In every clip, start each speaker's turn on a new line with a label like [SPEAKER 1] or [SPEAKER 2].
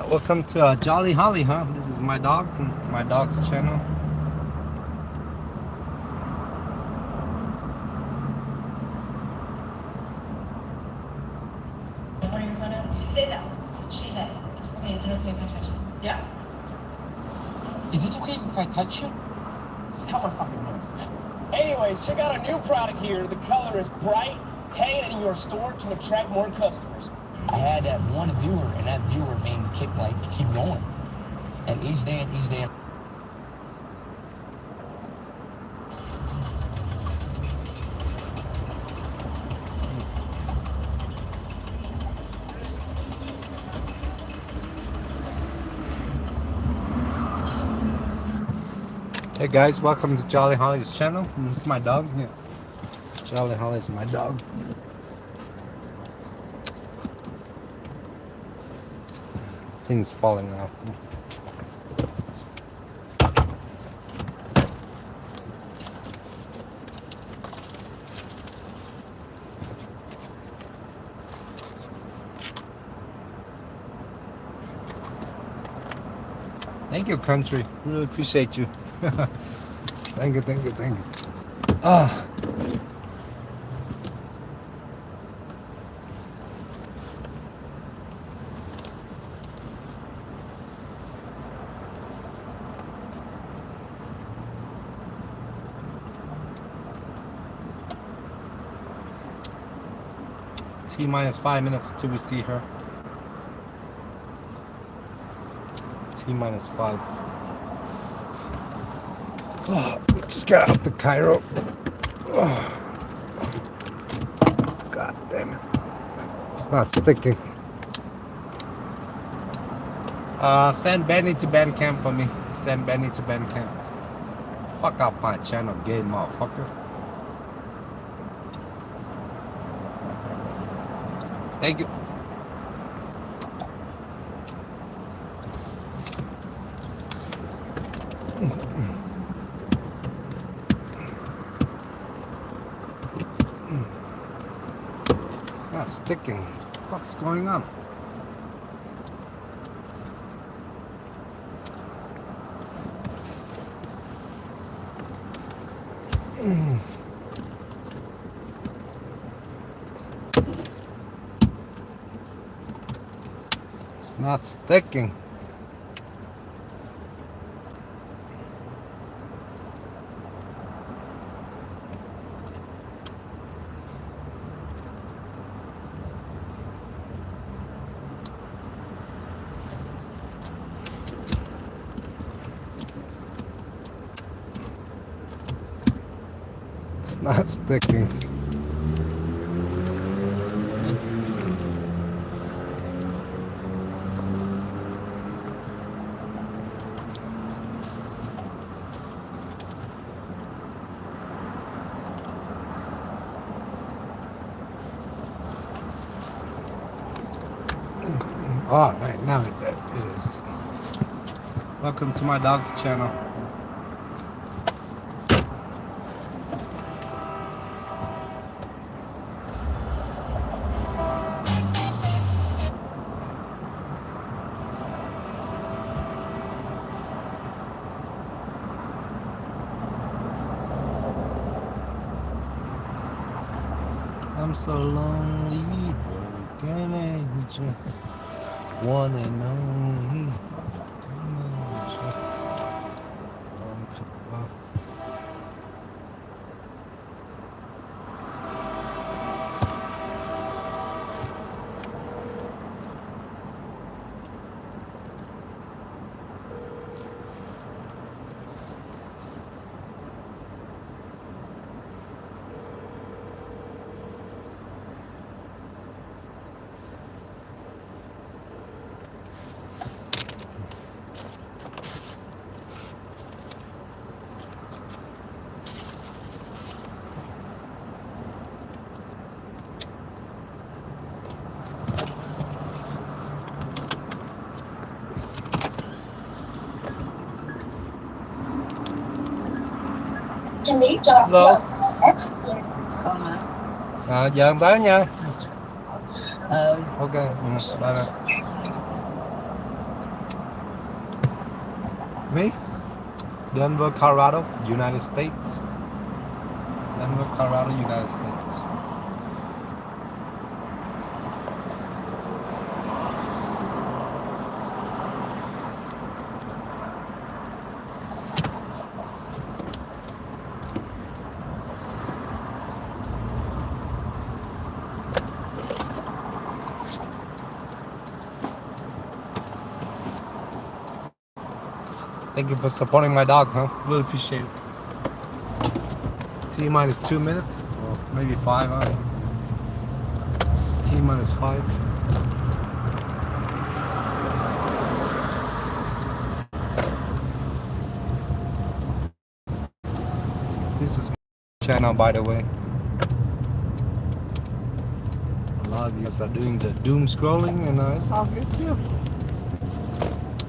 [SPEAKER 1] Welcome to Jolly Holly, huh? This is my dog, my dog's channel.
[SPEAKER 2] What are your pronouns? They know. She, they. Okay, is it okay if I touch you? Yeah.
[SPEAKER 3] Is it okay if I touch you? Just tell my fucking name.
[SPEAKER 4] Anyways, check out a new product here. The color is bright. Hang it in your store to attract more customers.
[SPEAKER 3] I had that one viewer, and that viewer made me keep going. And each day.
[SPEAKER 1] Hey guys, welcome to Jolly Holly's channel. This is my dog. Yeah, Jolly Holly is my dog. Things falling off. Thank you, country. Really appreciate you. Thank you. Ah. T-minus 5 minutes till we see her. T-minus 5. Oh, just got up to Cairo. Oh. God damn it. It's not sticking. Send Benny to Bandcamp for me. Send Benny to Bandcamp. Fuck out my channel, gay motherfucker. Thank you. It's not sticking. What the fuck's going on? It's not sticking. It's not sticking. Oh, right now it is. Welcome to my dog's channel. I'm so lonely, broken angel, one and only. Hello. Giờ em tới nha. Ok, bye bye. Me? Denver, Colorado, United States. Denver, Colorado, United States. Thank you for supporting my dog, huh? Really appreciate it. T minus 2 minutes, or maybe 5. I don't know. T minus 5. This is my channel, by the way. A lot of you guys are doing the doom scrolling, and it's all good too.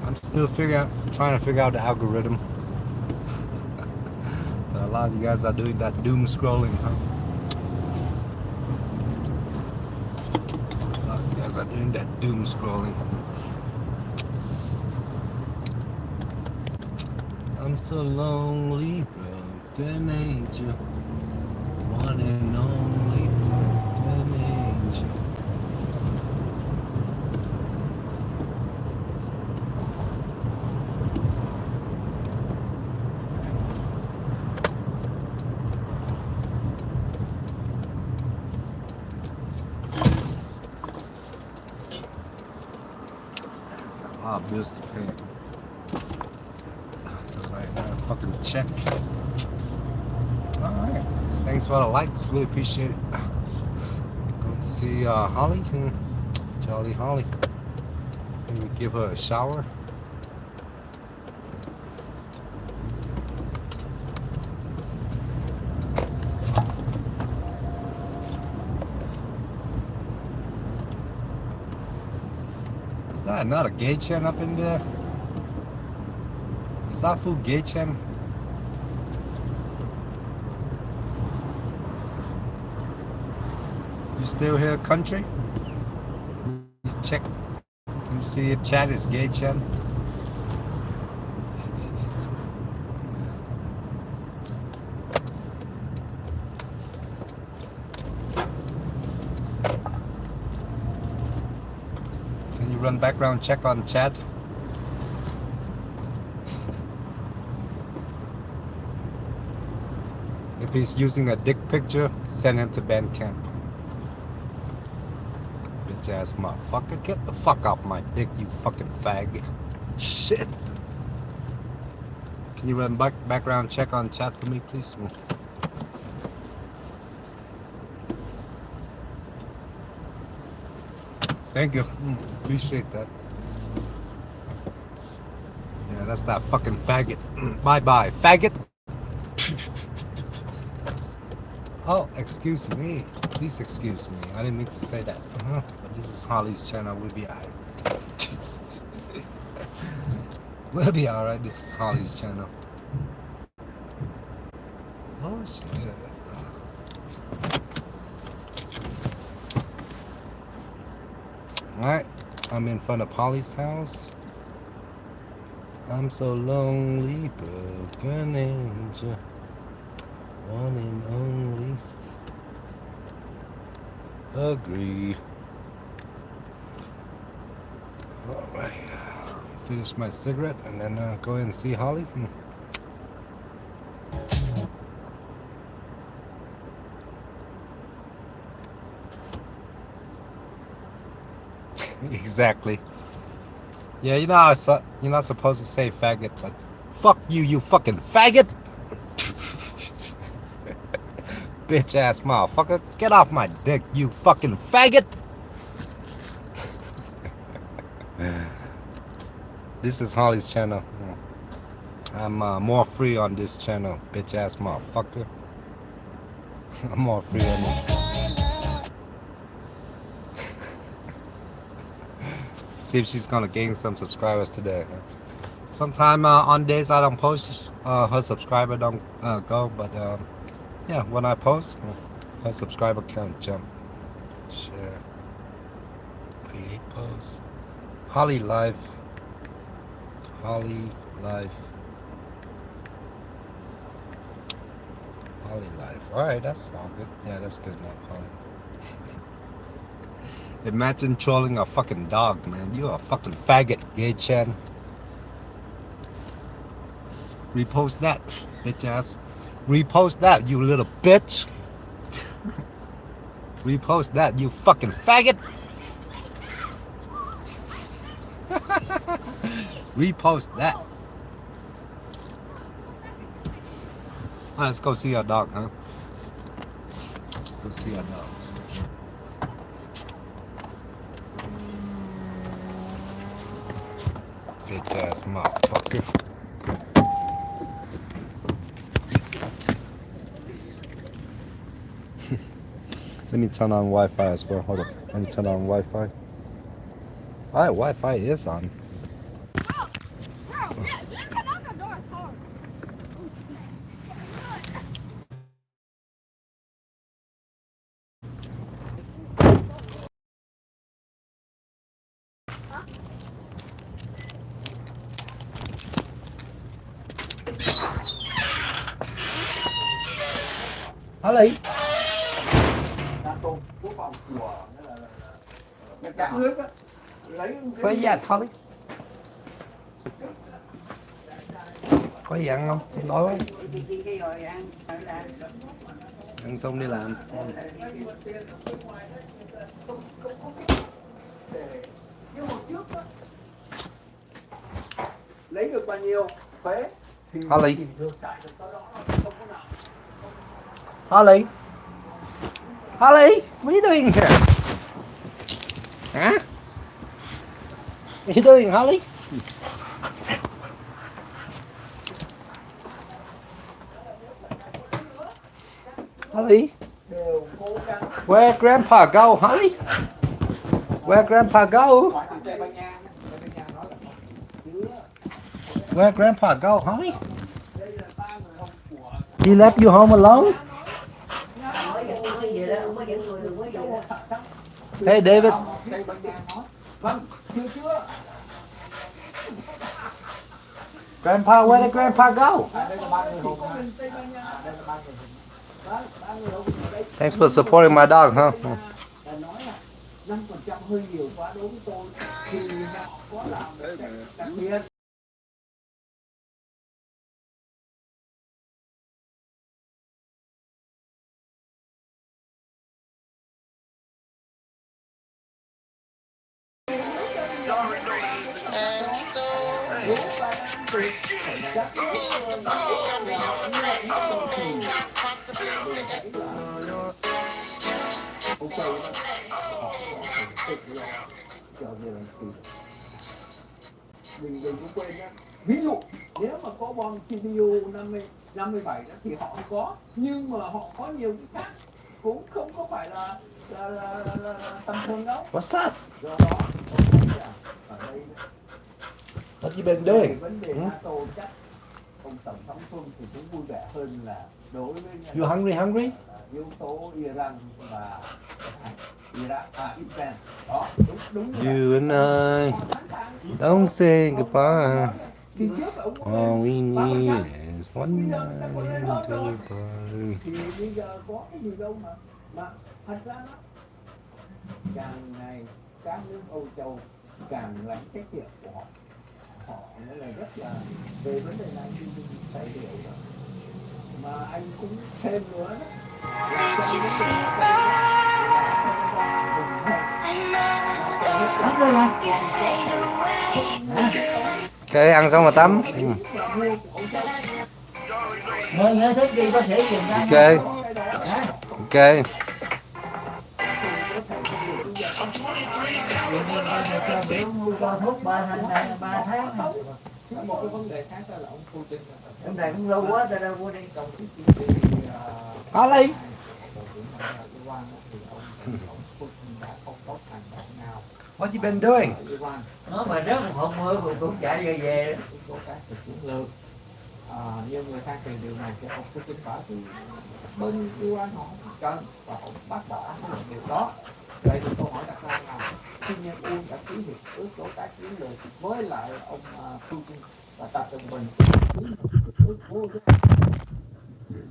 [SPEAKER 1] I'm still trying to figure out the algorithm. But a lot of you guys are doing that doom scrolling, huh? A lot of you guys are doing that doom scrolling. I'm so lonely, broken angel, one and only broken angel. A lot of bills to pay. Right now, fucking check. Alright. Thanks for the likes. Really appreciate it. Going to see Holly. Jolly Holly. Maybe give her a shower. Is that another gay Chen up in there? Is that food gay Chen? You still here, country? You check. You see if chat is gay Chen? Can you run background check on chat? If he's using a dick picture, send him to Bandcamp. Bitch ass motherfucker, get the fuck off my dick, you fucking fag. Shit. Can you run background check on chat for me, please? Thank you. Appreciate that. Yeah, that's that fucking faggot. Bye bye, faggot. Oh, excuse me. Please excuse me. I didn't mean to say that. But this is Holly's channel. We'll be alright. We'll be alright. This is Holly's channel. Oh, shit. Alright. I'm in front of Holly's house. I'm so lonely, broken angel. One and only. Agree. Alright. Finish my cigarette and then go ahead and see Holly. Exactly. Yeah, you know how you're not supposed to say faggot, but fuck you, you fucking faggot! Bitch ass motherfucker, get off my dick, you fucking faggot! This is Holly's channel. I'm more free on this channel, bitch ass motherfucker. I'm more free on this. See if she's gonna gain some subscribers today. Sometime on days I don't post, her subscriber don't go, but yeah, when I post, her subscriber count jump. Share. Create post. Holly Live. Holly Live. Poly life. Alright, that's all good. Yeah, that's good enough, Poly. Imagine trolling a fucking dog, man. You a fucking faggot, Gay Chen. Repost that, bitch ass. Repost that, you little bitch. Repost that, you fucking faggot. Repost that. Alright, let's go see our dog, huh? Let's go see our dogs. Bitch ass motherfucker. Let me turn on Wi-Fi as well. Hold on. Let me turn on Wi-Fi. Alright, Wi-Fi is on. Holly. Phải dặn Holly. Có gì ăn không? Đói quá. Ăn xong đi làm.
[SPEAKER 5] Lấy được bao nhiêu phế
[SPEAKER 1] Holly. Holly. Holly, what are you doing here? Huh? What are you doing, Holly? Holly? Where Grandpa go, Holly? Where Grandpa go? Where Grandpa go, Holly? He left you home alone? Hey, David. Grandpa, where did Grandpa go? Thanks for supporting my dog, huh?
[SPEAKER 5] 5% hơi nhiều quá đối với tôi thì họ có làm đặc biệt. Mình đừng có quên nhé. Ví dụ nếu mà có bom CPU 57 đó, thì họ không có, nhưng mà họ có nhiều cái khác cũng không có phải là tầm thường đâu.
[SPEAKER 1] What's up?
[SPEAKER 5] Do đó ở đây
[SPEAKER 1] What you been doing?
[SPEAKER 5] vấn đề NATO chắc ông tổng thống Trump thì cũng vui vẻ hơn là đối với
[SPEAKER 1] You hungry?
[SPEAKER 5] yếu tố Iran và Iran đó đúng
[SPEAKER 1] You and I don't say goodbye. All we need is one night goodbye.
[SPEAKER 5] thì bây giờ có cái gì đâu mà thật ra nó càng ngày các nước Âu Châu càng lãnh trách nhiệm của họ nên là rất là về vấn đề này thì mình phải hiểu đó. Mà anh cũng thêm nữa đó
[SPEAKER 1] Ok, ăn xong rồi tắm.
[SPEAKER 6] Nhớ thức đi có thể dừng ra.
[SPEAKER 1] Ok. Ok.
[SPEAKER 6] Cho thuốc 3 tháng.
[SPEAKER 5] một cái vấn đề khác là ông Putin
[SPEAKER 6] Hôm nay cũng lâu quá ta đâu có đi.
[SPEAKER 1] Holly. What you been doing?
[SPEAKER 6] Nó mà rớt một hộp mưa cũng chạy về đó.
[SPEAKER 5] có các chiến lược nhưng người ta thì điều này thì ông Putin bảo thì bên Iran họ không cần và họ bác bỏ cái điều đó. Vậy thì câu hỏi đặt ra là khi Nhân Uyên đã ký hiệp ước đối tác chiến lược với lại ông Putin và Tập Cận Bình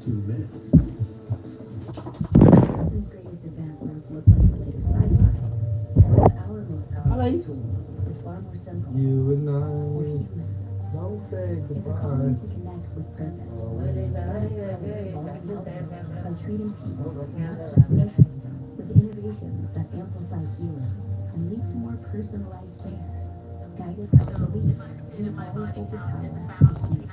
[SPEAKER 7] 2 minutes.
[SPEAKER 8] Medicine's greatest advancements look like the latest sci-fi. But our most powerful tools is far more simple,
[SPEAKER 1] You and
[SPEAKER 8] more
[SPEAKER 1] I
[SPEAKER 8] human.
[SPEAKER 1] don't say
[SPEAKER 8] It's a calling
[SPEAKER 1] goodbye.
[SPEAKER 8] to connect with purpose. That's how we evolve healthcare by treating people, not just patients, with innovations that amplify healing and lead to more personalized care. Guided by the belief in all hold the power to heal.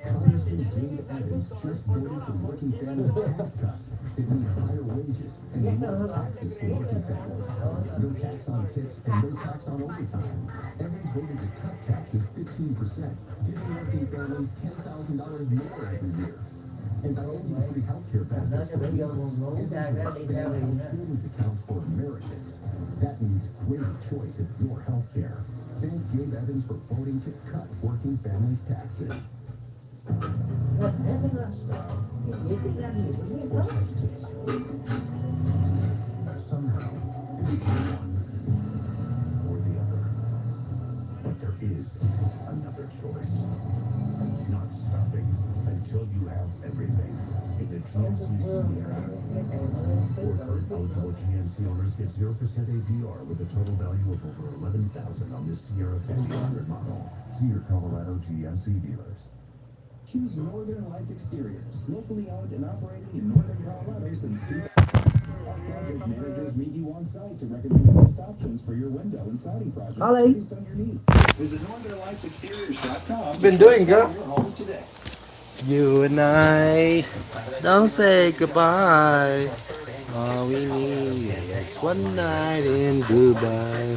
[SPEAKER 7] Congressman Gabe Evans just voted for working family tax cuts that mean higher wages and lower taxes for working families. No tax on tips and no tax on overtime. Evans voted to cut taxes 15%, giving working families $10,000 more every year. And by ending free healthcare benefits for families, Evans will expand health savings accounts for Americans. That means greater choice in your healthcare. Thank Gabe Evans for voting to cut working families' taxes. Or substance. Somehow, it will be one or the other. But there is another choice. Not stopping until you have everything in the GMC Sierra. Or current eligible GMC owners get 0% APR with a total value of over $11,000 on this Sierra 1500 model. See your Colorado GMC dealers.
[SPEAKER 9] Choose Northern Lights Exteriors, locally owned and operating in Northern Colorado since 2000. Our project managers meet you on site to recommend the best options for your window and siding projects based on your needs. Visit NorthernLightsExteriors.com.
[SPEAKER 1] Been doing, girl.
[SPEAKER 9] Your home today.
[SPEAKER 1] You and I don't say goodbye. All we need is one night in Dubai.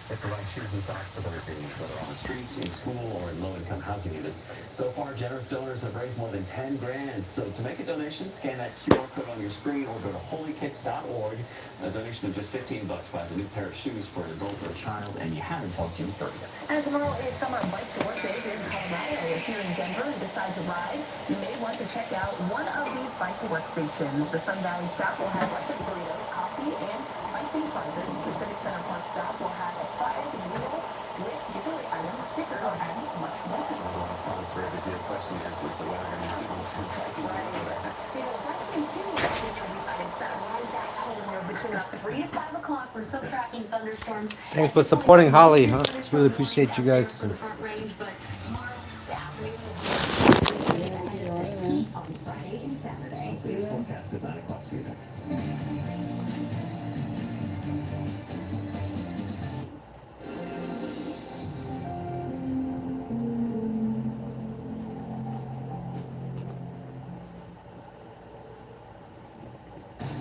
[SPEAKER 10] They provide shoes and socks to those in need, whether on the streets, in school, or in low-income housing units. So far, generous donors have raised more than 10 grand. So to make a donation, scan that QR code on your screen or go to holykits.org. A donation of just $15 buys a new pair of shoes for an adult or a child, and you have until June 30th.
[SPEAKER 11] And tomorrow is Summer Bike to Work Day here in Colorado. If you're in Denver and decide to ride, you may want to check out one of these Bike to Work stations. The Sun Valley stop will have breakfast burritos, coffee, and bike-themed prizes. The Civic Center Park stop will have a prize wheel with giveaway items, stickers, and much more.
[SPEAKER 10] There's a lot of fun. It's very good deal. Question is the weather going to be suitable for biking?
[SPEAKER 11] You know, biking too, I think you'll be fine. It's that ride back home between about 3 to 5 o'clock. We're still tracking thunderstorms.
[SPEAKER 1] Thanks for supporting Holly, huh? Really appreciate you guys.
[SPEAKER 11] On Friday and Saturday.
[SPEAKER 10] Forecast at 9 o'clock. See you there.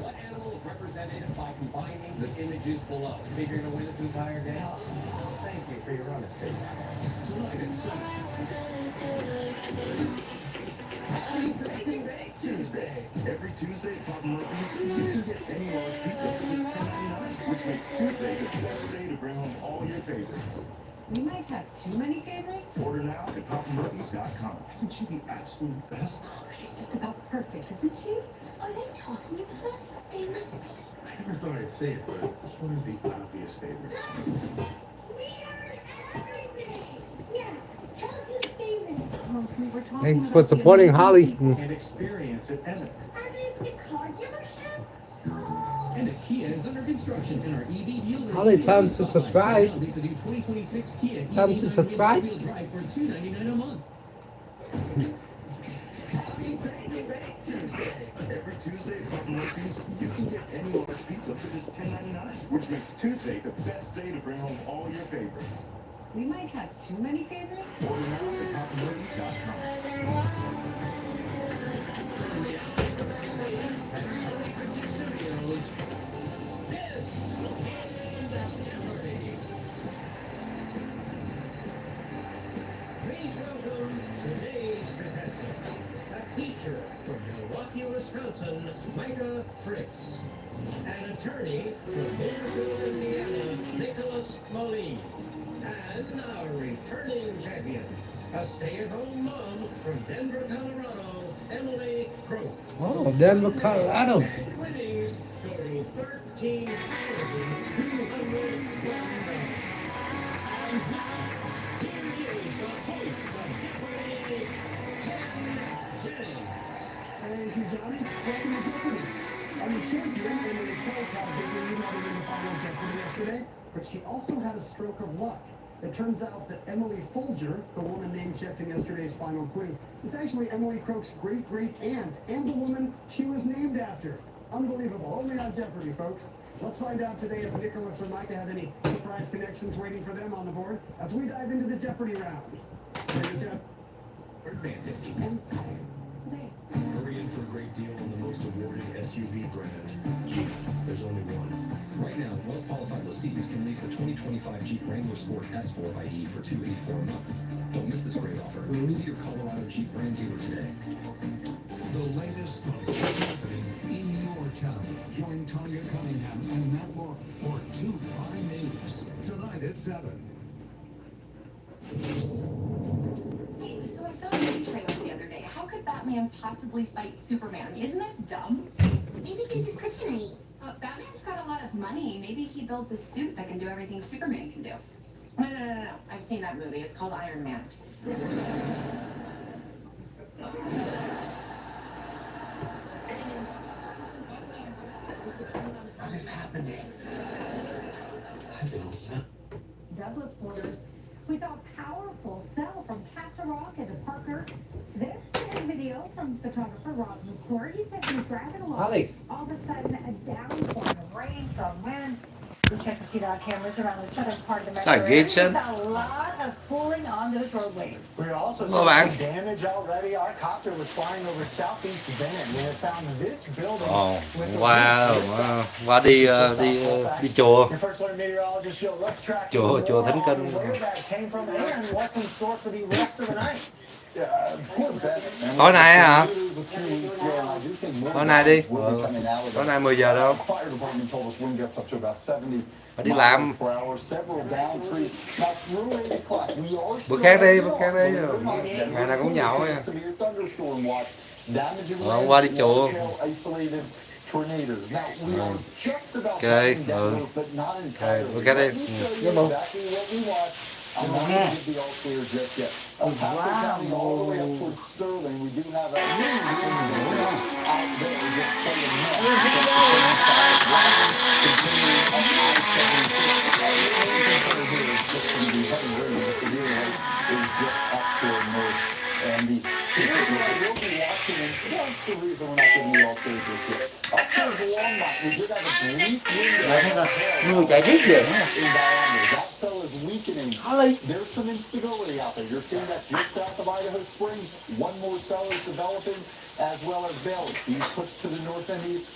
[SPEAKER 9] What animal is represented by combining the images below? Think you're going to win this entire day? Thank you for your honesty. Tonight at 7. Happy Tuesday. Every Tuesday at Papa Murphy's, you can get any large pizza for just $10.99, which makes Tuesday the best day to bring home all your favorites.
[SPEAKER 12] We might have too many favorites.
[SPEAKER 9] Order now at PapaMurphy's.com. Isn't she the absolute best?
[SPEAKER 12] Oh, she's just about perfect, isn't she?
[SPEAKER 11] Are they talking about us? They must be.
[SPEAKER 9] I never thought I'd say it, but this one is the obvious favorite.
[SPEAKER 11] We heard everything. Yeah, tell us who's favorite.
[SPEAKER 1] Thanks for supporting Holly.
[SPEAKER 9] And experience at Emmett.
[SPEAKER 11] I'm at the car dealership.
[SPEAKER 9] And Kia is under construction, and our EV deals are
[SPEAKER 1] Holly, time to subscribe.
[SPEAKER 9] Lisa, do 2026 Kia
[SPEAKER 1] Time
[SPEAKER 9] EV
[SPEAKER 1] to subscribe.
[SPEAKER 9] wheel drive for $299 a month. Happy Baby Tuesday. Every Tuesday at Papa Murphy's, you can get any large pizza for just $10.99, which makes Tuesday the best day to bring home all your favorites.
[SPEAKER 12] We might have too many favorites.
[SPEAKER 9] Order now at PapaMurphy's.com.
[SPEAKER 13] Please welcome today's contestant, a teacher from Milwaukee, Wisconsin, Micah Fritz, an attorney from Bakersfield, Indiana, Nicholas Moline, and our returning champion, a stay-at-home mom from Denver, Colorado, Emily Croak.
[SPEAKER 1] Oh, Denver, Colorado.
[SPEAKER 13] Winnings total $13,201.
[SPEAKER 9] Thank you, Johnny. Welcome to Jeopardy! I'm the champion, Emily Croak had a big lead not only in the final Jeopardy yesterday, but she also had a stroke of luck. It turns out that Emily Folger, the woman name checked in yesterday's final clue, is actually Emily Croak's great-great-aunt and the woman she was named after. Unbelievable. Only on Jeopardy, folks. Let's find out today if Nicholas or Micah have any surprise connections waiting for them on the board as we dive into the Jeopardy round.
[SPEAKER 14] Advantage. Hurry in for a great deal on the most awarded SUV brand, Jeep. There's only one. Right now, well-qualified lessees can lease the 2025 Jeep Wrangler Sport S4 by E for $284 a month. Don't miss this great offer. See your Colorado Jeep brand dealer today.
[SPEAKER 13] The latest on what's happening in your town. Join Tanya Cunningham and Matt Moore for 2 Prime News tonight at 7.
[SPEAKER 11] Hey, so I saw a movie trailer the other day. How could Batman possibly fight Superman? Isn't that dumb?
[SPEAKER 8] Maybe this is kryptonite.
[SPEAKER 11] Batman's got a lot of money. Maybe he builds a suit that can do everything Superman can do. No. I've seen that movie. It's called Iron Man.
[SPEAKER 14] What is happening? I don't know.
[SPEAKER 15] Douglas Borders, we saw a powerful cell from Castle Rock into Parker. This is video from photographer Rob McCord. He says he was driving along.
[SPEAKER 6] Ali.
[SPEAKER 15] All of a sudden, a downpour of rain, strong winds. We checked the CDOT cameras around the southern part of the metro area. We saw a lot of pooling on those roadways.
[SPEAKER 4] We're also
[SPEAKER 1] Hello,
[SPEAKER 4] seeing
[SPEAKER 1] man.
[SPEAKER 4] damage already. Our copter was flying over southeast Bend. We have found this building.
[SPEAKER 1] Ồ,
[SPEAKER 4] with the
[SPEAKER 1] qua
[SPEAKER 4] roof
[SPEAKER 1] qua đi
[SPEAKER 4] just
[SPEAKER 1] đi
[SPEAKER 4] off Colfax.
[SPEAKER 1] đi chùa.
[SPEAKER 4] Your first alert meteorologist Joe Luck tracking
[SPEAKER 1] Chùa
[SPEAKER 4] more
[SPEAKER 1] Thánh
[SPEAKER 4] on
[SPEAKER 1] Kinh.
[SPEAKER 4] where that came from and what's in store for the rest of the night.
[SPEAKER 1] Tối nay hả? Tối nay đi. Tối nay 10 giờ đâu? Phải đi làm. Bữa khác đi. Ngày nào cũng nhậu nha. Hôm qua đi chùa. Ok, bữa khác đi.
[SPEAKER 6] Với bụng.
[SPEAKER 4] I'm not going to give the all clear just yet. County all the way up towards Sterling, we do have a out there just playing and the people who will be watching, and that's the reason we're not giving the all clear just yet. Up towards Longmont, we did have a brief window
[SPEAKER 6] Chạy riết về.
[SPEAKER 4] in diameter. That cell is weakening. There's some instability out there. You're seeing that just south of Idaho Springs. One more cell is developing, as well as Bailey. These pushed to the north and east.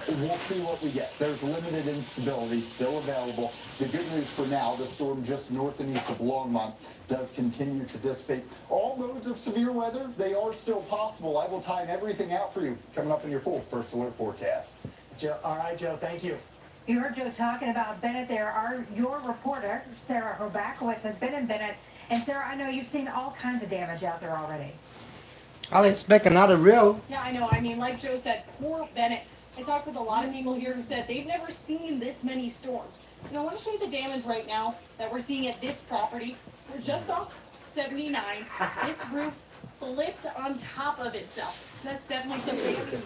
[SPEAKER 4] We'll see what we get. There's limited instability still available. The good news for now, the storm just north and east of Longmont does continue to dissipate. All modes of severe weather, they are still possible. I will time everything out for you coming up in your full first alert forecast. Joe, all right, Joe, thank you.
[SPEAKER 15] You heard Joe talking about Bennett there. Your reporter, Sarah Hrbakowitz, has been in Bennett. And Sarah, I know you've seen all kinds of damage out there already.
[SPEAKER 1] I'll expect another real.
[SPEAKER 16] Yeah, I know. I mean, like Joe said, poor Bennett. I talked with a lot of people here who said they've never seen this many storms. And I want to show you the damage right now that we're seeing at this property. We're just off 79. This roof flipped on top of itself. So that's definitely something.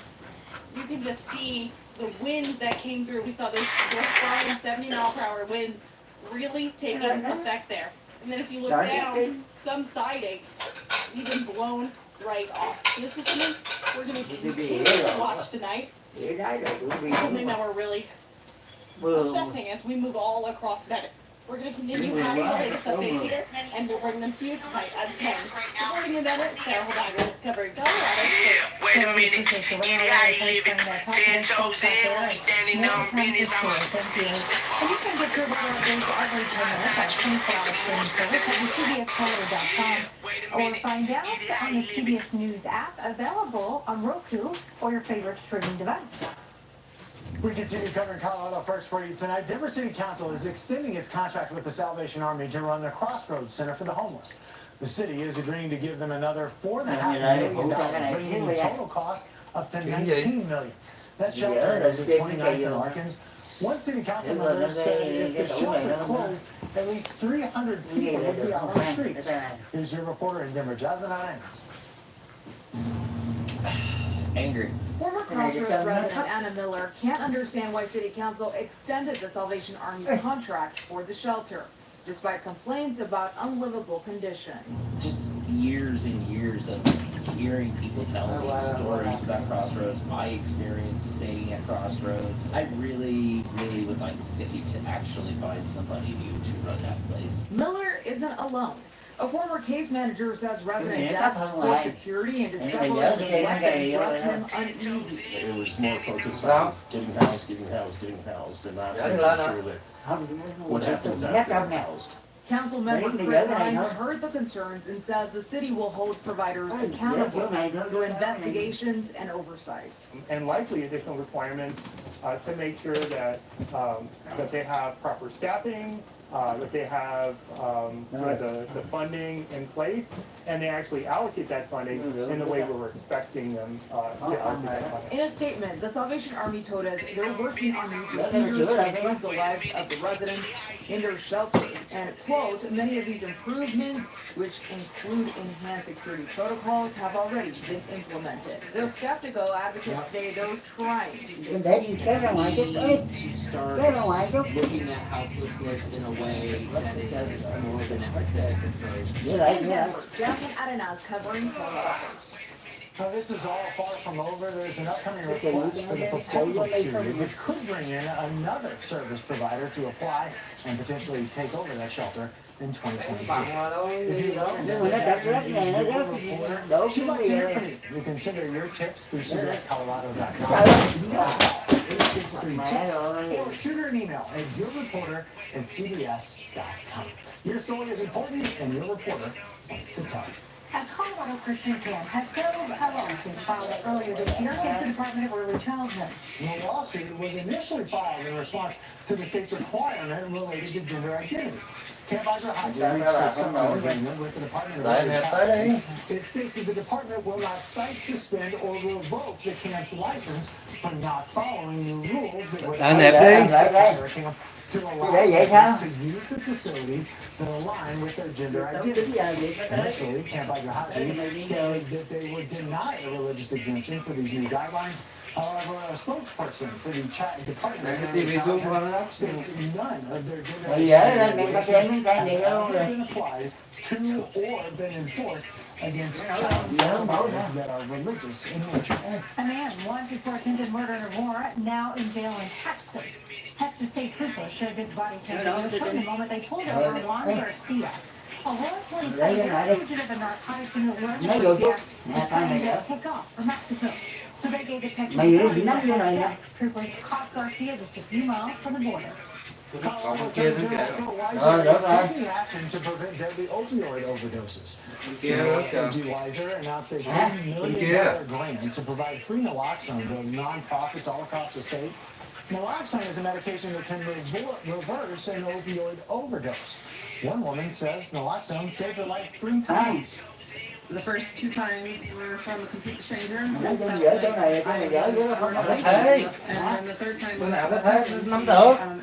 [SPEAKER 16] You can just see the winds that came through. We saw those flying 70-mile-per-hour winds really taking effect there. And then if you look down, some siding even blown right off. So this is something we're going to continue to watch tonight. Something that we're really assessing as we move all across Bennett. We're going to continue having the latest updates here, and we'll bring them to you tonight at 10. Reporting in Bennett, Sarah Hrbakowitz covering Colorado.
[SPEAKER 17] Wait a minute, get it how you living. 10 toes in, we standing on business. I'm
[SPEAKER 15] And you can get your weather updates every 10 minutes on 24-hour streaming service at CBSColorado.com, or find out on the CBS News app, available on Roku or your favorite streaming device.
[SPEAKER 4] We continue covering Colorado First for you tonight. Denver City Council is extending its contract with the Salvation Army to run the Crossroads Center for the Homeless. The city is agreeing to give them another $4.5 million, bringing the total cost up to $19 million. That shelter is at 29th and Larkins. One city council member said if the shelter closed, at least 300 people would be out on the streets. Here's your reporter in Denver, Jasmine Arends.
[SPEAKER 18] angry.
[SPEAKER 2] Former Crossroads resident Anna Miller can't understand why City Council extended the Salvation Army's contract for the shelter, despite complaints about unlivable conditions.
[SPEAKER 18] Just years and years of hearing people tell me stories about Crossroads, my experience staying at Crossroads. I really, really would like the city to actually find somebody new to run that place.
[SPEAKER 2] Miller isn't alone. A former case manager says resident deaths, poor security, and discovery of the weapons left him uneasy.
[SPEAKER 14] It was more focused on getting housed, and not making sure that what happens after they're housed.
[SPEAKER 2] Council member Chris Hines heard the concerns and says the city will hold providers accountable through investigations and oversight.
[SPEAKER 19] And likely additional requirements to make sure that that they have proper staffing, that they have the funding in place, and they actually allocate that funding in the way we're expecting them to allocate that funding.
[SPEAKER 2] In a statement, the Salvation Army told us they're working on new procedures to improve the lives of the residents in their shelters. And, quote, many of these improvements, which include enhanced security protocols, have already been implemented. Though skeptical, advocates say they're trying
[SPEAKER 18] to start looking at houselessness in a way that is more of an empathetic approach.
[SPEAKER 2] In Denver, Jasmine Arenas covering for Reporters.
[SPEAKER 4] This is all far from over. There's an upcoming request for the proposal period that could bring in another service provider to apply and potentially take over that shelter in 2023. If you know, she'd like to hear from you. You can send her your tips through CBSColorado.com. 863-TIPS, or shoot her an email at yourreporter@cbs.com. Your story is important, and your reporter wants to tell you.
[SPEAKER 15] A Colorado Christian camp has settled a lawsuit filed earlier this year against the Department of Early Childhood.
[SPEAKER 4] The lawsuit was initially filed in response to the state's requirement related to gender identity. Camp Isaac High reached a settlement agreement with the Department of Early Childhood. It states that the department will not cite, suspend, or revoke the camp's license for not following new rules that would allow camp to allow them to use the facilities that align with their gender identity. Initially, Camp Agahati stated that they would deny a religious exemption for these new guidelines. However, a spokesperson for the Department states none of their gender regulations have ever been applied to or been enforced against child bodies that are religious in nature.
[SPEAKER 15] A man wanted for attempted murder and war now in jail in Texas. Texas state troopers shared this body tape showing the moment they pulled over Juan Garcia. Aurora police say they're fugitive of narcotics and Aurora Garcia was planning to take off for Mexico. So they gave the Texas troopers caught Garcia just a few miles from the border.
[SPEAKER 4] Colorado Attorney General Phil Weiser is taking action to prevent deadly opioid overdoses. A.G. Weiser announced a $1 million grant to provide free naloxone to nonprofits all across the state. Naloxone is a medication that can reverse an opioid overdose. One woman says naloxone saved her life 3 times.
[SPEAKER 20] The first 2 times were from a complete stranger. And then the third time was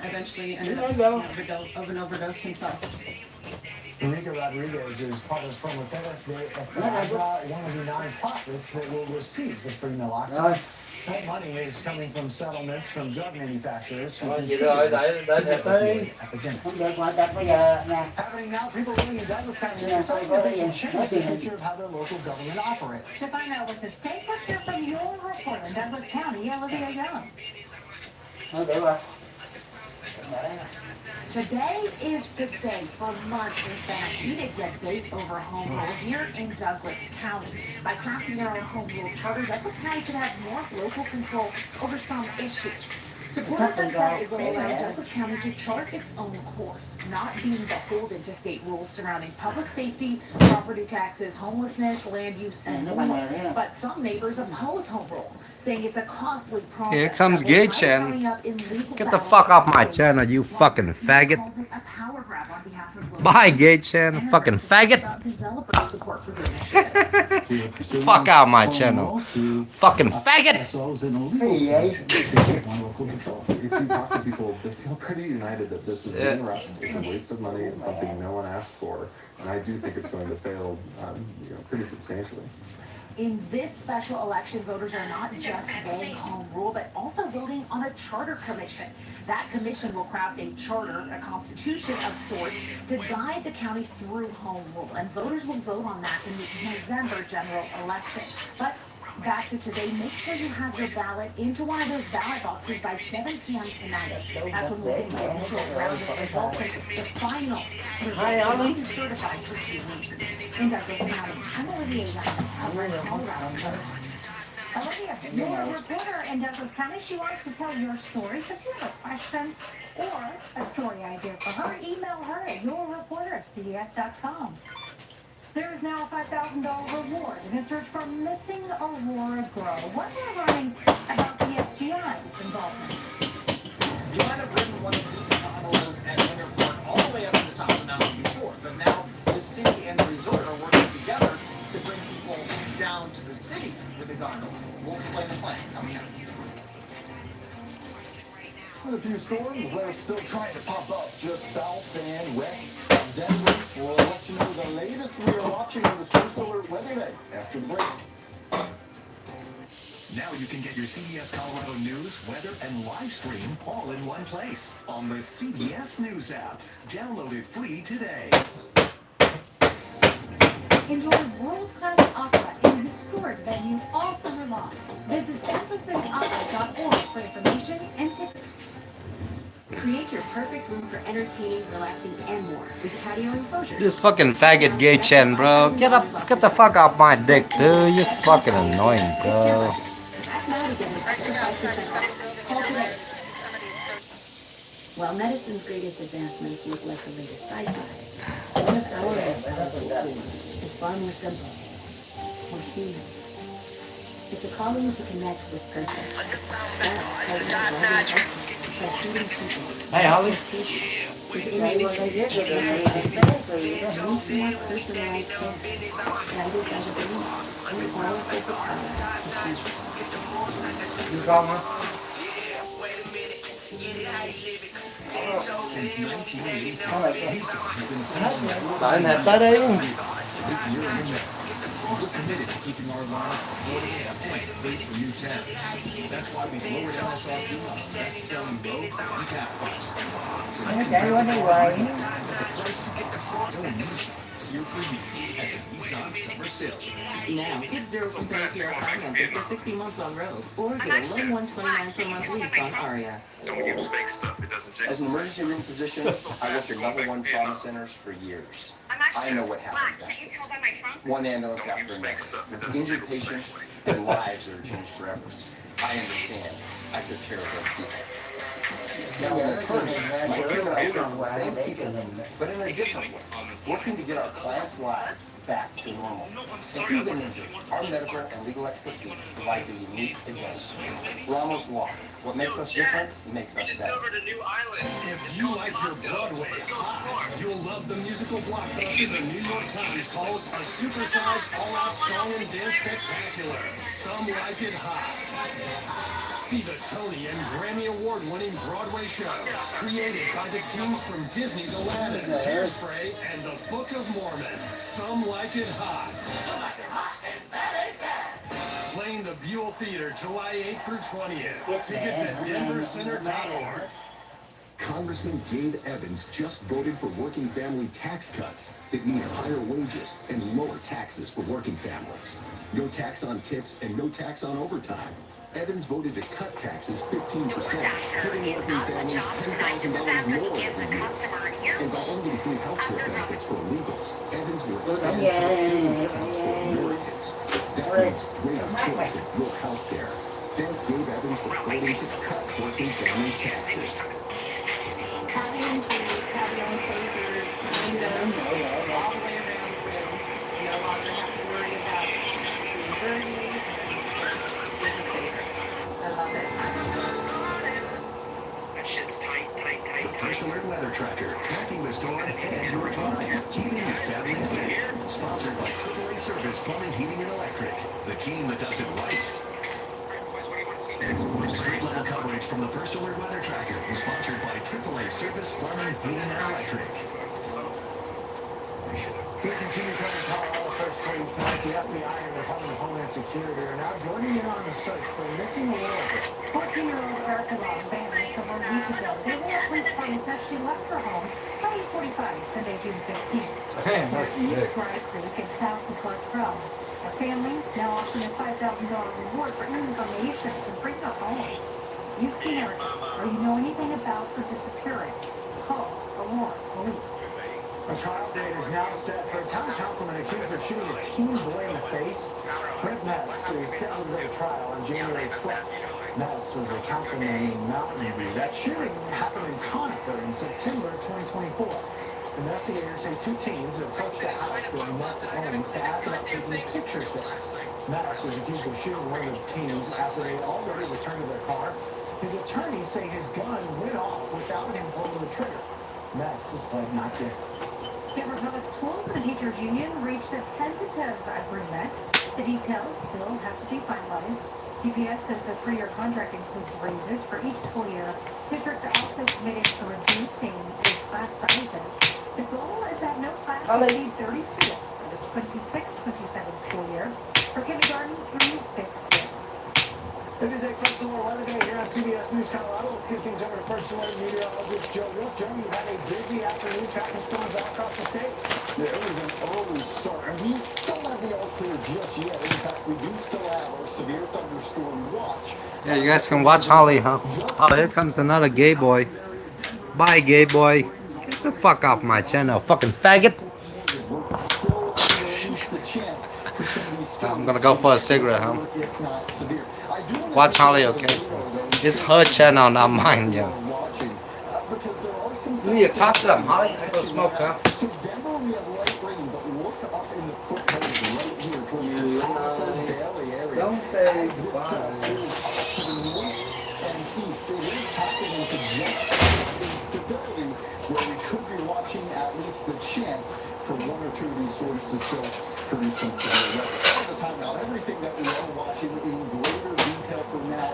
[SPEAKER 20] eventually ended up of an overdose himself.
[SPEAKER 4] Enrique Rodriguez is part of Prometedas de Esperanza, one of the nonprofits that will receive the free naloxone. That money is coming from settlements from drug manufacturers who Happening now, people living in Douglas County are excited that they can change the future of how their local government operates.
[SPEAKER 15] To find out what's at stake, let's hear from your reporter in Douglas County, Olivia Young. Today is the day for months there's been a heated debate over home rule here in Douglas County. By crafting their own home rule charter, Douglas County could have more local control over some issues. Supporters have said it will allow Douglas County to chart its own course, not being beholden to state rules surrounding public safety, property taxes, homelessness, land use, and more. But some neighbors oppose home rule, saying it's a costly process.
[SPEAKER 1] Here comes Gay Chen. Get the fuck off my channel, you fucking faggot. Bye, Gay Chen, fucking faggot. Fuck out my channel, fucking faggot.
[SPEAKER 14] If you talk to people, they feel pretty united that this is being rushed. It's a waste of money and something no one asked for. And I do think it's going to fail pretty substantially.
[SPEAKER 2] In this special election, voters are not just voting home rule, but also voting on a charter commission. That commission will craft a charter, a constitution of sorts, to guide the county through home rule. And voters will vote on that in the November general election. But back to today, make sure you have your ballot into one of those ballot boxes by 7 p.m. tonight. That's when we'll get the initial round of results and the final results will be certified for 2 weeks. In Douglas County, I'm Olivia Young, Colorado First. Olivia, you're a reporter in Douglas County. She wants to tell your story. So if you have a question or a story idea for her, email her at yourreporter@cbs.com. There is now a $5,000 reward in a search for missing Aurora Grow. What we're learning about the FBI's involvement.
[SPEAKER 21] You might have ridden one of the gondolas at Winter Park all the way up to the top of the mountain before, but now the city and the resort are working together to bring people down to the city with the gondola. We'll explain the plan coming up.
[SPEAKER 4] With a few storms that are still trying to pop up just south and west of Denver, we'll let you know the latest we are watching on this First Alert Weather Day after the break.
[SPEAKER 14] Now you can get your CBS Colorado news, weather, and live stream all in one place on the CBS News app. Download it free today.
[SPEAKER 8] Enjoy world-class opera in a historic venue all summer long. Visit centralcityopera.org for information and tickets. Create your perfect room for entertaining, relaxing, and more with patio enclosures.
[SPEAKER 1] This fucking faggot gay Chen, bro. Get the fuck off my dick, dude. You're fucking annoying, bro.
[SPEAKER 8] While medicine's greatest advancements look like the latest sci-fi, one of our most powerful tools is far more simple, more human. It's a calling to connect with purpose. That's how we love by treating people.
[SPEAKER 1] Hey, Holly.
[SPEAKER 8] With innovation, needs more personalized care, guided by the belief and powerful power to heal.
[SPEAKER 1] You call me?
[SPEAKER 14] Since 1985, Nissan has been sending we're committed to keeping our line affordable and great for new tenants. That's why we've lowered MSRP on our best-selling Rogue and Pathfinder. So you can the price you want. Go Nissan is here for you at the Nissan Summer Sales Event.
[SPEAKER 11] Now, get 0% APR financing for 60 months on Rogue, or get a low $129 per month lease on Aria.
[SPEAKER 22] Don't use fake stuff. It doesn't change.
[SPEAKER 23] As an emergency room physician, I worked at level 1 trauma centers for years. I know what happens back there. One ambulance after another, with injured patients and lives that are changed forever. I understand. I took care of those people. Now, in attorney, my team and I care for the same people, but in a different way, working to get our clients' lives back to normal. If you've been injured, our medical and legal expertise provides a unique advantage. Ramos Law. What makes us different makes us better.
[SPEAKER 9] If you like your Broadway hot, you'll love the musical blockbuster the New York Times calls a supersized all-out song and dance spectacular. Some Like It Hot. See the Tony and Grammy Award-winning Broadway show, created by the teams from Disney's Aladdin, Hairspray, and the Book of Mormon. Some Like It Hot. Playing the Buell Theater July 8th through 20th. Tickets at denvercenter.org.
[SPEAKER 14] Congressman Gabe Evans just voted for working family tax cuts that mean higher wages and lower taxes for working families. No tax on tips and no tax on overtime. Evans voted to cut taxes 15%, giving working families $10,000 more every year. And by ending free health care benefits for illegals, Evans will expand health savings accounts for Americans. That means greater choice in your health care. Thank Gabe Evans for voting to cut working families' taxes. The First Alert Weather Tracker, tracking the storm and your drive, keeping your family safe. Sponsored by AAA Service Plumbing, Heating, and Electric, the team that does it right. Street level coverage from the First Alert Weather Tracker is sponsored by AAA Service Plumbing, Heating, and Electric.
[SPEAKER 9] We continue covering Colorado first for you tonight. The FBI and the Department of Homeland Security are now joining in on the search for a missing American.
[SPEAKER 15] 14-year-old Erica Long vanished over a week ago. The Atlanta Police Department says she left her home at 8:45 Sunday, June 15th.
[SPEAKER 1] Damn, that's
[SPEAKER 15] East
[SPEAKER 1] big.
[SPEAKER 15] Dry Creek and south of Gartrell. Her family now offering a $5,000 reward for any information to bring her home. If you've seen Erica or you know anything about her disappearance, call Aurora Police.
[SPEAKER 9] A trial date is now set for a town councilman accused of shooting a teen boy in the face. Brent Metz is scheduled to go to trial on January 12th. Metz was a councilman in Mountain View. That shooting happened in Conifer in September 2024. Investigators say two teens approached a house that Metz owns to ask about taking pictures there. Metz is accused of shooting one of the teens after they had already returned to their car. His attorneys say his gun went off without him pulling the trigger. Metz has pled not guilty.
[SPEAKER 15] Denver Public Schools and the Teachers Union reached a tentative agreement. The details still have to be finalized. DPS says the 3-year contract includes raises for each school year. District also committed to reducing its class sizes. The goal is to have no class exceed 30 students for the 26-27 school year for kindergarten through 5th grades.
[SPEAKER 9] It is a First Alert weather day here on CBS News Colorado. Let's get things over to First Alert meteorologist Joe Wolf. Joe, you've had a busy afternoon tracking storms all across the state.
[SPEAKER 4] Yeah, it was an early start, and we don't have the all clear just yet. In fact, we do still have our severe thunderstorm watch.
[SPEAKER 1] Yeah, you guys can watch Holly, huh? Oh, here comes another gay boy. Bye, gay boy. Get the fuck off my channel, fucking faggot. I'm gonna go for a cigarette, huh? Watch Holly, okay? It's her channel, not mine, yeah. You need to talk to them, Holly. I go smoke, huh?
[SPEAKER 4] So Denver, we have light rain, but look up in the foothills right here toward the Valley area.
[SPEAKER 1] Don't say
[SPEAKER 4] goodbye. To the north and east, it is tapping into just instability, where we could be watching at least the chance for one or two of these storms to still produce some severe weather. All the time now, everything that we are watching in greater detail from now,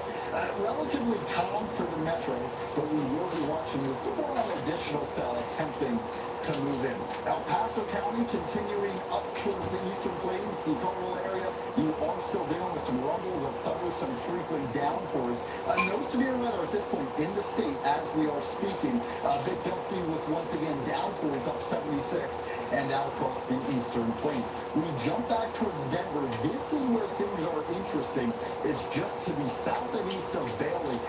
[SPEAKER 4] relatively calm for the metro, but we will be watching this one additional cell attempting to move in. El Paso County continuing up towards the eastern plains, the coastal area. You are still dealing with some rumbles of thunder, some frequent downpours. No severe weather at this point in the state as we are speaking. A bit gusty with once again downpours up 76 and out across the eastern plains. We jump back towards Denver. This is where things are interesting. It's just to the south and east of Bailey.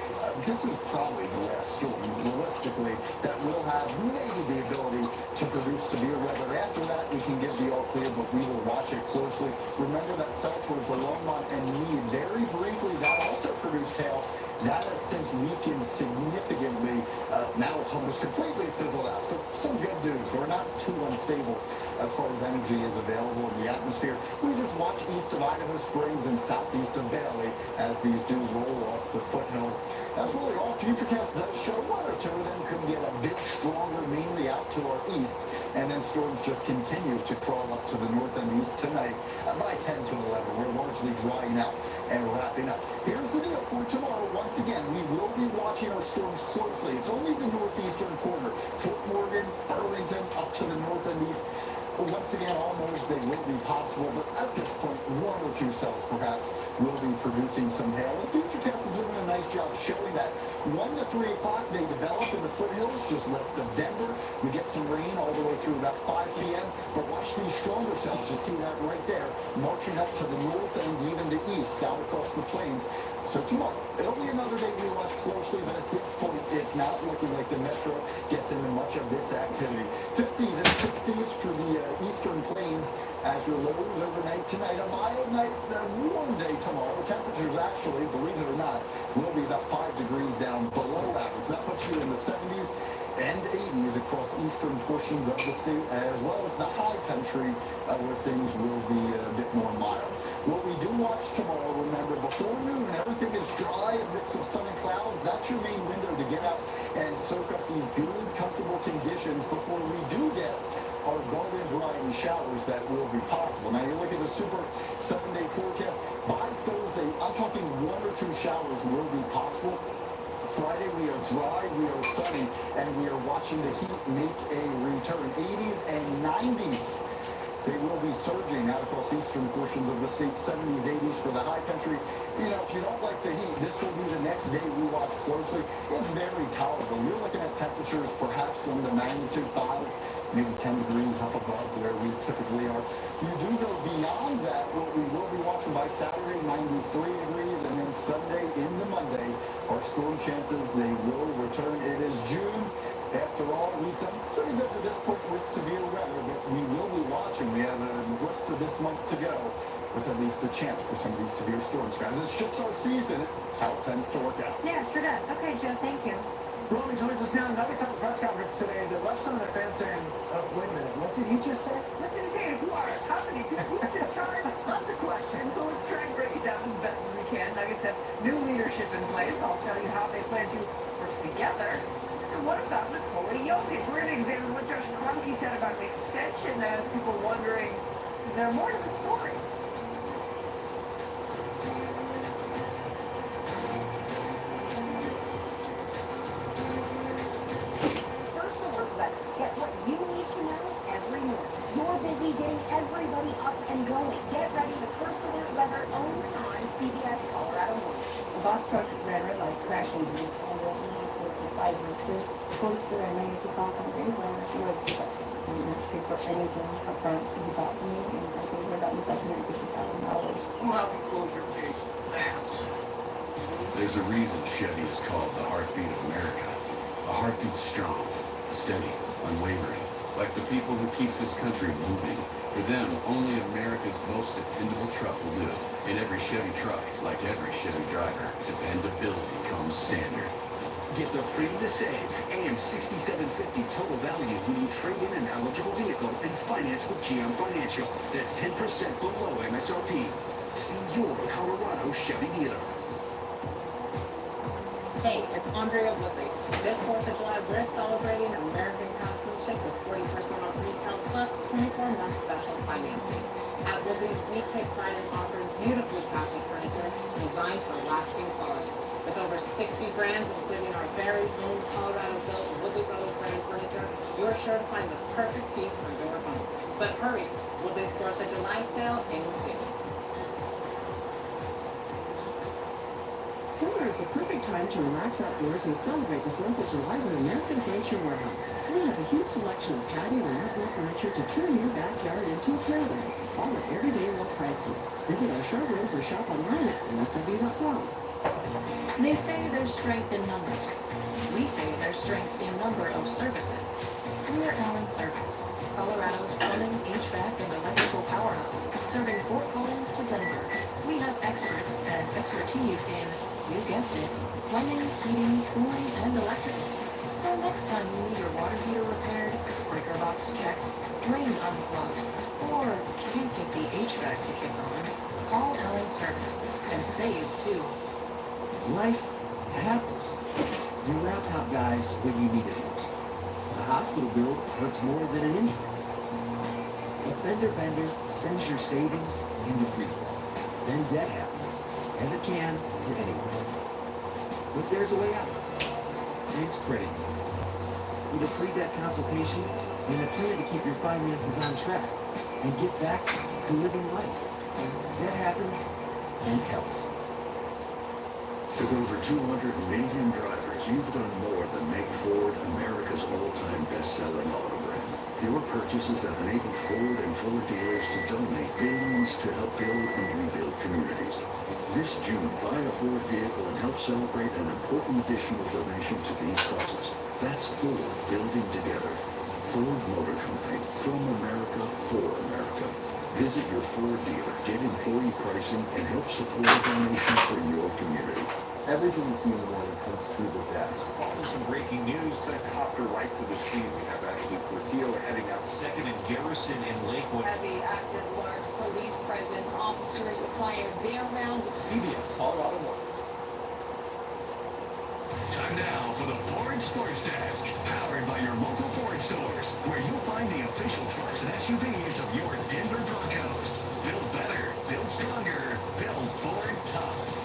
[SPEAKER 4] This is probably the last storm, realistically, that will have maybe the ability to produce severe weather. After that, we can give the all clear, but we will watch it closely. Remember that cell towards the Longmont and Meade, very briefly, that also produced hail. That has since weakened significantly. Now it's almost completely fizzled out. So some good news. We're not too unstable as far as energy is available in the atmosphere. We just watch east of Idaho Springs and southeast of Bailey as these do roll off the foothills. That's really all. Futurecast does show one or two of them could get a bit stronger, mainly out to our east. And then storms just continue to crawl up to the north and east tonight. By 10 to 11, we're largely drying out and wrapping up. Here's the deal for tomorrow. Once again, we will be watching our storms closely. It's only the northeastern corner. Fort Morgan, Burlington, up to the north and east. Once again, all modes they will be possible, but at this point, one or two cells perhaps will be producing some hail. The Futurecast is doing a nice job showing that 1 to 3 o'clock they develop in the foothills just west of Denver. We get some rain all the way through about 5 p.m., but watch these stronger cells. You see that right there, marching up to the north and even the east, out across the plains. So tomorrow, it'll be another day we watch closely, but at this point, it's not looking like the metro gets into much of this activity. 50s and 60s for the eastern plains as your lows overnight tonight. A mild night, warm day tomorrow. Temperatures actually, believe it or not, will be about 5 degrees down below average. That puts you in the 70s and 80s across eastern portions of the state, as well as the high country where things will be a bit more mild. What we do watch tomorrow, remember, before noon, everything is dry, a mix of sun and clouds. That's your main window to get out and soak up these good, comfortable conditions before we do get our garden variety showers that will be possible. Now, you look at the super 7-day forecast. By Thursday, I'm talking 1 or 2 showers will be possible. Friday we are dry, we are sunny, and we are watching the heat make a return. 80s and 90s. They will be surging out across eastern portions of the state. 70s, 80s for the high country. You know, if you don't like the heat, this will be the next day we watch closely. It's very tolerable. You're looking at temperatures perhaps in the magnitude 5, maybe 10 degrees up above where we typically are. You do go beyond that, what we will be watching by Saturday, 93 degrees, and then Sunday into Monday, our storm chances, they will return. It is June. After all, we've done pretty good to this point with severe weather, but we will be watching. We have the rest of this month to go with at least a chance for some of these severe storms, guys. It's just our season. It's how it tends to work out.
[SPEAKER 15] Yeah, it sure does. Okay, Joe, thank you.
[SPEAKER 3] Romy joins us now. Nuggets have a press conference today that left some of their fans saying, wait a minute, what did he just say?
[SPEAKER 11] What did he say? Who are? How many people? Who's in charge? Lots of questions, so let's try and break it down as best as we can. Nuggets have new leadership in place. I'll tell you how they plan to work together. And what about Nikola Jokic? We're going to examine what Josh Kroenke said about an extension that has people wondering, is there more to the story?
[SPEAKER 8] First alert weather. Get what you need to know every morning. You're busy getting everybody up and going. Get ready to First Alert weather only on CBS Colorado Morning.
[SPEAKER 12] A box truck ran red light crashed into me. I went to the hospital for 5 weeks. It was close to I need to call from Graceland. It was deductible. I didn't have to pay for anything up front. He bought for me, and I paid for about $150,000.
[SPEAKER 21] We'll have to close your case fast.
[SPEAKER 14] There's a reason Chevy is called the heartbeat of America. A heartbeat strong, steady, unwavering. Like the people who keep this country moving. For them, only America's most dependable truck will do. In every Chevy truck, like every Chevy driver, dependability comes standard.
[SPEAKER 5] Get the freedom to save and $6,750 total value when you trade in an eligible vehicle and finance with GM Financial. That's 10% below MSRP. See your Colorado Chevy dealer.
[SPEAKER 7] Hey, it's Andrea Woodley. This 4th of July, we're celebrating American craftsmanship with 40% off retail plus 24 months special financing. At Woodley's, we take pride in offering beautifully crafted furniture designed for lasting quality. With over 60 brands, including our very own Colorado-built Woodley Brothers brand furniture, you're sure to find the perfect piece for your home. But hurry, Woodley's 4th of July sale ends soon.
[SPEAKER 24] Summer is the perfect time to relax outdoors and celebrate the 4th of July with American Furniture Warehouse. We have a huge selection of patio and outdoor furniture to turn your backyard into a paradise, all at everyday low prices. Visit our showrooms or shop online at MFW.com.
[SPEAKER 25] They say there's strength in numbers. We say there's strength in number of services. We're Allen Service, Colorado's plumbing, HVAC, and electrical powerhouse, serving Fort Collins to Denver. We have experts and expertise in, you guessed it, plumbing, heating, cooling, and electrical. So next time you need your water heater repaired, breaker box checked, drain unplugged, or can't get the HVAC to kick on, call Allen Service and save too.
[SPEAKER 26] Life happens. Your laptop guy's when you need it most. A hospital bill hurts more than an injury. A fender bender sends your savings into free fall. Then debt happens, as it can to anyone. But there's a way out. Thanks Credit Union. With a free debt consultation and a plan to keep your finances on track and get back to living life. Debt happens and helps.
[SPEAKER 14] With over 200 million drivers, you've done more than make Ford America's all-time best-selling auto brand. Your purchases have enabled Ford and Ford dealers to donate billions to help build and rebuild communities. This June, buy a Ford vehicle and help celebrate an important additional donation to these causes. That's Ford building together. Ford Motor Company, from America, for America. Visit your Ford dealer, get employee pricing, and help support a donation for your community.
[SPEAKER 4] Everything you see in the morning comes through the desk.
[SPEAKER 27] Following some breaking news, sent copter right to the scene. We have Ashley Portillo heading out 2nd and Garrison in Lakewood.
[SPEAKER 2] Heavy active large police presence. Officers fired their rounds.
[SPEAKER 27] CBS Colorado Mornings.
[SPEAKER 5] Time now for the Ford Sports Desk, powered by your local Ford stores, where you'll find the official trucks and SUVs of your Denver Broncos. Build better, build stronger, build Ford tough.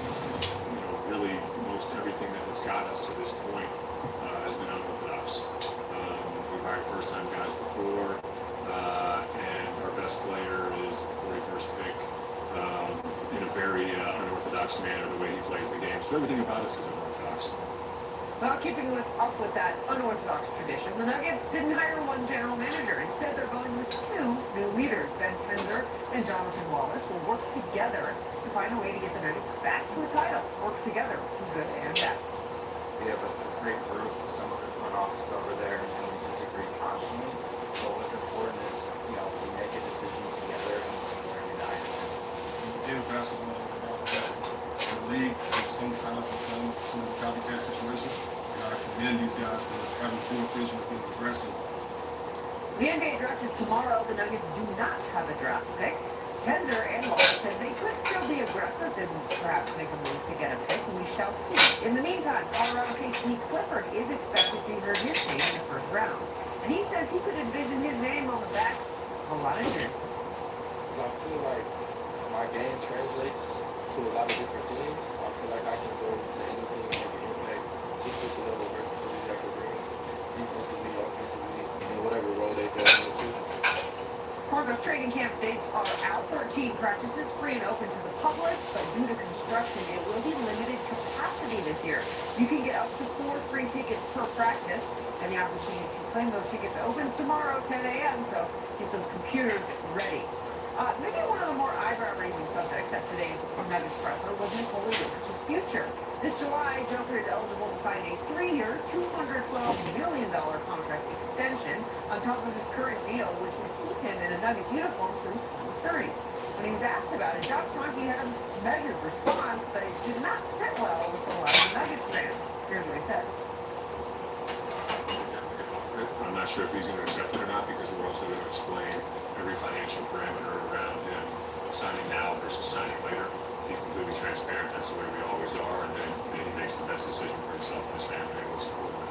[SPEAKER 14] Really, most every
[SPEAKER 6] everything that has got us to this point has been unorthodox. We've hired first-time guys before, and our best player is the 41st pick in a very unorthodox manner, the way he plays the game. So everything about us is unorthodox.
[SPEAKER 2] Well, keeping up with that unorthodox tradition, the Nuggets didn't hire one general manager. Instead, they're going with two new leaders. Ben Tenzer and Jonathan Wallace will work together to find a way to get the Nuggets back to a title. Work together through good and bad.
[SPEAKER 10] We have a great group. Some of the front office over there, and we disagree constantly. But what's important is, we make a decision together and we're united.
[SPEAKER 13] The game of basketball, the league has sometimes become some copycat situations. I commend these guys for having full vision of being aggressive.
[SPEAKER 2] The NBA draft is tomorrow. The Nuggets do not have a draft pick. Tenzer and Wallace said they could still be aggressive and perhaps make a move to get a pick. We shall see. In the meantime, Colorado State's Nick Clifford is expected to hear his name in the first round. And he says he could envision his name on the back of a lot of jerseys.
[SPEAKER 16] I feel like my game translates to a lot of different teams. I feel like I can go to any team and make an impact just with the level of versatility I can bring defensively, offensively, and whatever role they go into.
[SPEAKER 2] Broncos training camp dates are out. 13 practices free and open to the public, but due to construction, it will be limited capacity this year. You can get up to 4 free tickets per practice, and the opportunity to claim those tickets opens tomorrow, 10 a.m., so get those computers ready. Maybe one of the more eyebrow-raising subjects at today's Nuggets presser was Nikola Jokic's future. This July, Joker is eligible to sign a 3-year, $212 million contract extension on top of his current deal, which would keep him in a Nuggets uniform through 2030. When he was asked about it, Josh Kroenke had a measured response, but it did not sit well with a lot of Nuggets fans. Here's what he said.
[SPEAKER 6] I'm not sure if he's going to accept it or not, because we're also going to explain every financial parameter around him signing now versus signing later. Be completely transparent. That's the way we always are, and then he makes the best decision for himself and his family and what's important.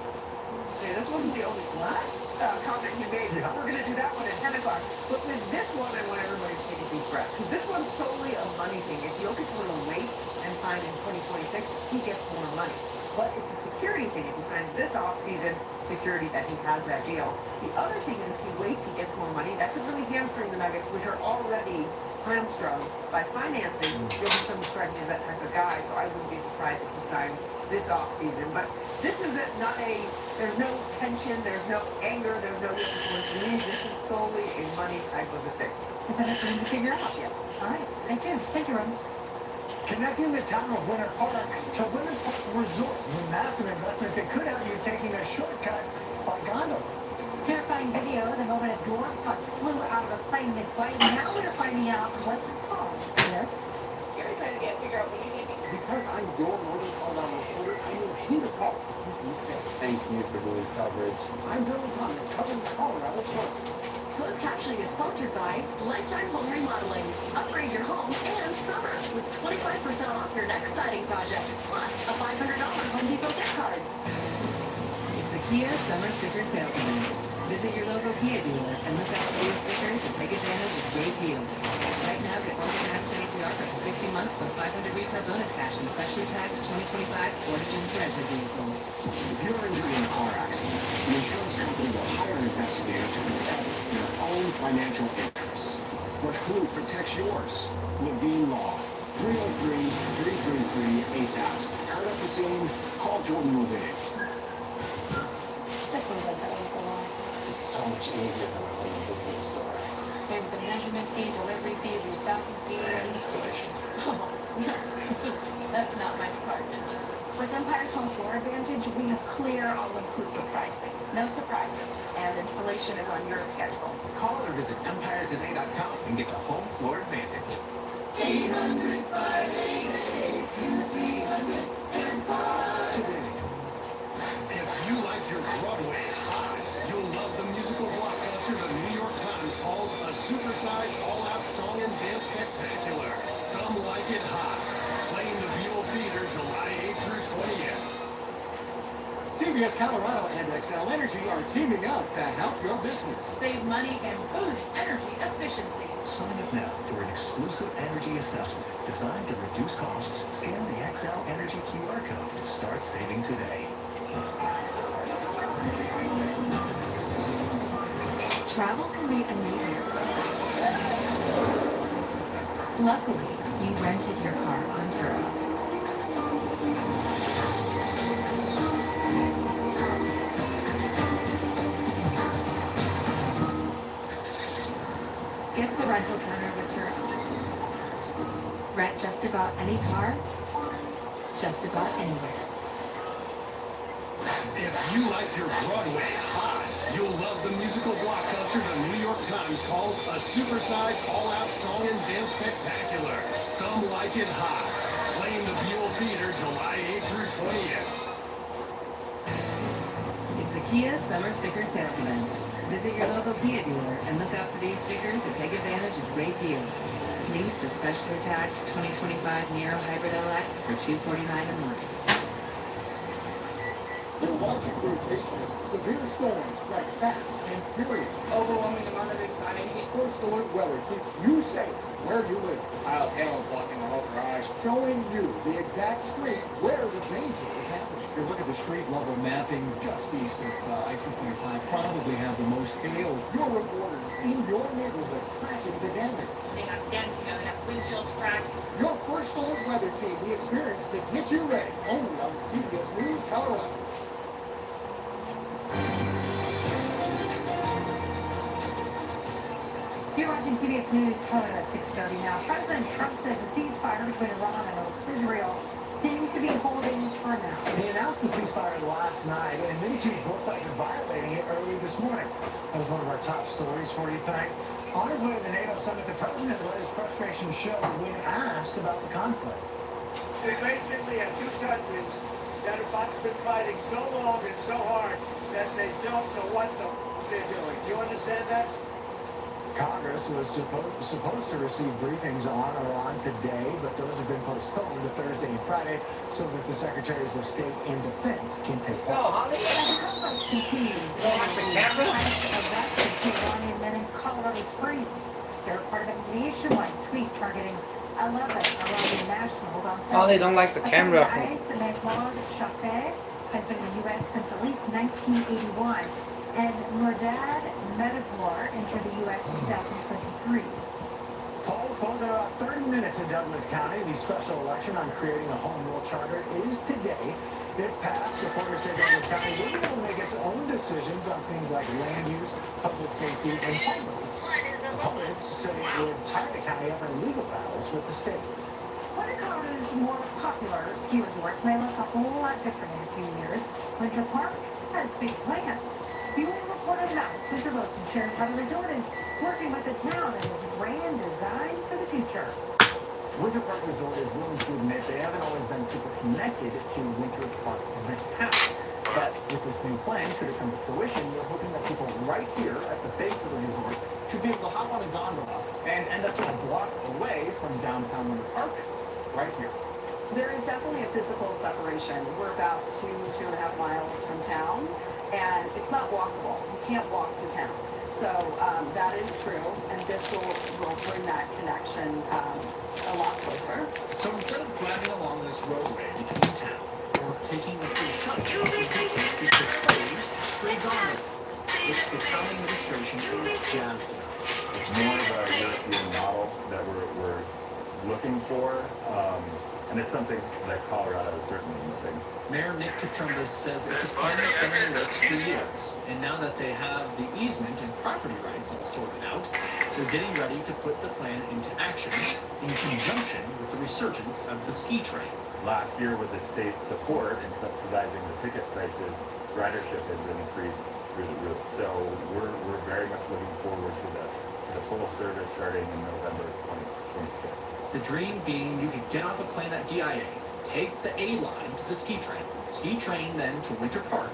[SPEAKER 2] Hey, this wasn't the only comment he made. Yeah. We're going to do that one at 10 o'clock. But with this one, I want everybody to take a deep breath, because this one's solely a money thing. If Jokic were to wait and sign in 2026, he gets more money. But it's a security thing. If he signs this offseason, security that he has that deal. The other thing is if he waits, he gets more money. That could really hamstring the Nuggets, which are already hamstrung by finances. Jokic doesn't strike me as that type of guy, so I wouldn't be surprised if he signs this offseason. But this is there's no tension, there's no anger, there's no influence to me. This is solely a money type of a thing.
[SPEAKER 15] Is that for him to figure out? Yes. All right. Stay tuned. Thank you, Rose.
[SPEAKER 3] Connecting the town of Winter Park to Winter Park Resort is a massive investment that could have you taking a shortcut by gondola.
[SPEAKER 15] Terrifying video. The moment a dwarf puck flew out of a plane mid-flight. Now we're finding out what the cause is.
[SPEAKER 7] Scary time to figure out what you did.
[SPEAKER 24] Because I'm your Northern Colorado reporter, I know who to call to keep you safe.
[SPEAKER 10] Thank you for doing coverage.
[SPEAKER 24] I'm Dylan Thomas, covering Colorado First.
[SPEAKER 25] Closed captioning is sponsored by Lifetime Home Remodeling. Upgrade your home and summer with 25% off your next siding project, plus a $500 Home Depot gift card.
[SPEAKER 17] It's the Kia Summer Sticker Sales Event. Visit your local Kia dealer and look out for these stickers to take advantage of great deals. Right now, get 1.9% APR for up to 60 months plus 500 retail bonus cash and specially taxed 2025 Sportage and Sorento vehicles.
[SPEAKER 5] If you're injured in a car accident, the insurance company will hire an investigator to protect your own financial interests. But who protects yours? Levine Law. 303-333-8000. Heard at the scene? Call Jordan Levine.
[SPEAKER 23] This is so much easier than a home improvement store.
[SPEAKER 25] There's the measurement fee, delivery fee, restocking fee,
[SPEAKER 23] and installation.
[SPEAKER 25] That's not my department.
[SPEAKER 12] With Empire's Home Floor Advantage, we have clear, all-inclusive pricing. No surprises, and installation is on your schedule.
[SPEAKER 5] Call or visit EmpireToday.com and get the Home Floor Advantage. 800-588-2300 Empire. Today.
[SPEAKER 18] If you like your Broadway hot, you'll love the musical blockbuster the New York Times calls a supersized all-out song and dance spectacular. Some Like It Hot. Playing the Buell Theater July 8th through 20th. CBS Colorado and XL Energy are teaming up to help your business.
[SPEAKER 15] Save money and boost energy efficiency.
[SPEAKER 5] Sign up now for an exclusive energy assessment designed to reduce costs. Scan the XL Energy QR code to start saving today.
[SPEAKER 17] Travel can be a nightmare. Luckily, you rented your car on Turo. Skip the rental counter with Turo. Rent just about any car, just about anywhere.
[SPEAKER 18] If you like your Broadway hot, you'll love the musical blockbuster the New York Times calls a supersized all-out song and dance spectacular. Some Like It Hot. Playing the Buell Theater July 8th through 20th.
[SPEAKER 17] It's the Kia Summer Sticker Sales Event. Visit your local Kia dealer and look out for these stickers to take advantage of great deals. Lease the specially attached 2025 Niro Hybrid LX for $249 a month.
[SPEAKER 18] You're watching rotation. Severe storms strike fast and furious.
[SPEAKER 21] Overwhelming amount of anxiety.
[SPEAKER 18] First Alert Weather keeps you safe where you live.
[SPEAKER 21] A pile of hail is blocking the whole garage.
[SPEAKER 18] Showing you the exact street where the danger is happening.
[SPEAKER 1] If you look at the street level mapping just east of I-225, probably have the most hail.
[SPEAKER 18] Your reporters in your neighborhood tracking the damage.
[SPEAKER 15] They have dents, they have windshields cracked.
[SPEAKER 18] Your First Alert Weather team, the experience to get you ready. Only on CBS News Colorado.
[SPEAKER 15] You're watching CBS News Colorado at 6:30 now. President Trump says the ceasefire between Iran and Israel seems to be holding for now.
[SPEAKER 3] He announced the ceasefire last night and then accused both sides of violating it early this morning. That was one of our top stories for you tonight. On his way to the NATO summit, the president let his frustration show when asked about the conflict.
[SPEAKER 8] We basically have two countries that have been fighting so long and so hard that they don't know what they're doing. Do you understand that?
[SPEAKER 3] Congress was supposed to receive briefings on Iran today, but those have been postponed to Thursday and Friday so that the Secretaries of State and Defense can take part.
[SPEAKER 15] The conflict continues. Arrested Iranian men in Colorado Springs. They're part of a nationwide sweep targeting 11 Iranian nationals on Sunday.
[SPEAKER 9] Oh, they don't like the camera.
[SPEAKER 15] Mehmoud Shafeh has been in the U.S. since at least 1981. And Murdad Medaglar entered the U.S. in 2023.
[SPEAKER 3] Polls close in about 30 minutes in Douglas County. The special election on creating a home rule charter is today. If passed, supporters say Douglas County will be able to make its own decisions on things like land use, public safety, and homelessness. Opponents say it would tie the county up in legal battles with the state.
[SPEAKER 15] One of Colorado's more popular ski resorts may look a whole lot different in a few years. Winter Park has big plans. Viewing Reporter House, Mr. Wilson shares how the resort is working with the town and its grand design for the future.
[SPEAKER 11] Winter Park Resort is willing to admit they haven't always been super connected to Winter Park, the town. But with this new plan, should it come to fruition, we're hoping that people right here at the base of the resort should be able to hop on a gondola and end up a block away from downtown Winter Park, right here.
[SPEAKER 19] There is definitely a physical separation. We're about 2.5 miles from town, and it's not walkable. You can't walk to town. So that is true, and this will bring that connection a lot closer.
[SPEAKER 21] So instead of driving along this roadway between town or taking the free shuttle, you can take the proposed free gondola, which the town administration is jazzed about.
[SPEAKER 4] It's more of a European model that we're looking for, and it's something that Colorado is certainly missing.
[SPEAKER 21] Mayor Nick Katrumbas says it's a plan that's been in the works for years, and now that they have the easement and property rights all sorted out, they're getting ready to put the plan into action in conjunction with the resurgence of the ski train.
[SPEAKER 4] Last year, with the state's support in subsidizing the ticket prices, ridership has increased through the roof. So we're very much looking forward to the full service starting in November 2026.
[SPEAKER 21] The dream being you could get off a plane at DIA, take the A line to the ski train then to Winter Park,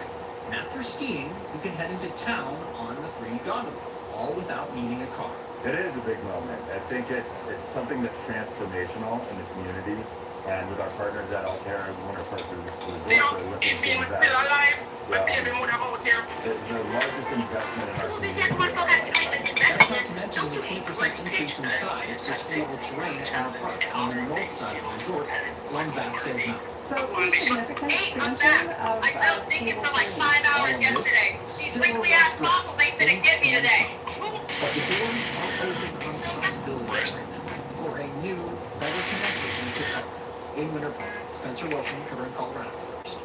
[SPEAKER 21] and after skiing, you can head into town on the free gondola, all without needing a car.
[SPEAKER 4] It is a big moment. I think it's something that's transformational in the community.
[SPEAKER 9] And with our partners at Alterra Winter Park Resort, we're looking to invest. The largest investment in our community.
[SPEAKER 21] That's not to mention the 20% increase in size for skiable terrain at our park on the north side of the resort along Vasquez Mountain.
[SPEAKER 19] So pretty significant expansion of
[SPEAKER 13] I told Ziggy for like 5 hours yesterday. These wiggly ass fossils ain't gonna get me today.
[SPEAKER 21] But the doors are open on possibilities for a new, better connected Winter Park. In Winter Park, Spencer Wilson covering Colorado First.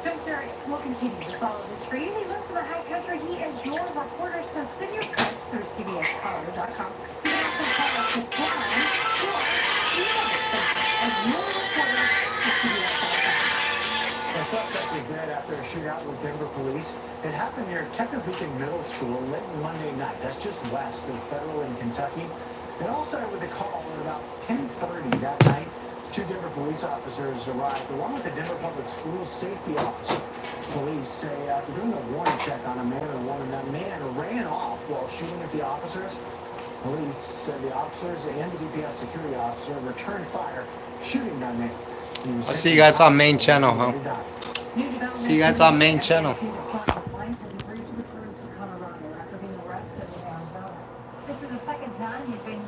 [SPEAKER 15] Spencer will continue to follow this for you. He lives in the high country. He is your reporter, so send your clips through CBSColorado.com. You can also call us at 10 or email Spencer as your reporter to CBSColorado.com.
[SPEAKER 3] A suspect is dead after a shootout with Denver police. It happened near Tecumseh Middle School late Monday night. That's just west of Federal in Kentucky. It all started with a call at about 10:30 that night. 2 Denver police officers arrived, along with the Denver Public Schools safety officer. Police say after doing a warning check on a man and a woman, that man ran off while shooting at the officers. Police said the officers and the DPS security officer returned fire, shooting that man.
[SPEAKER 14] I'll see you guys on main channel, huh? See you guys on main channel.
[SPEAKER 15] This is the second time you've been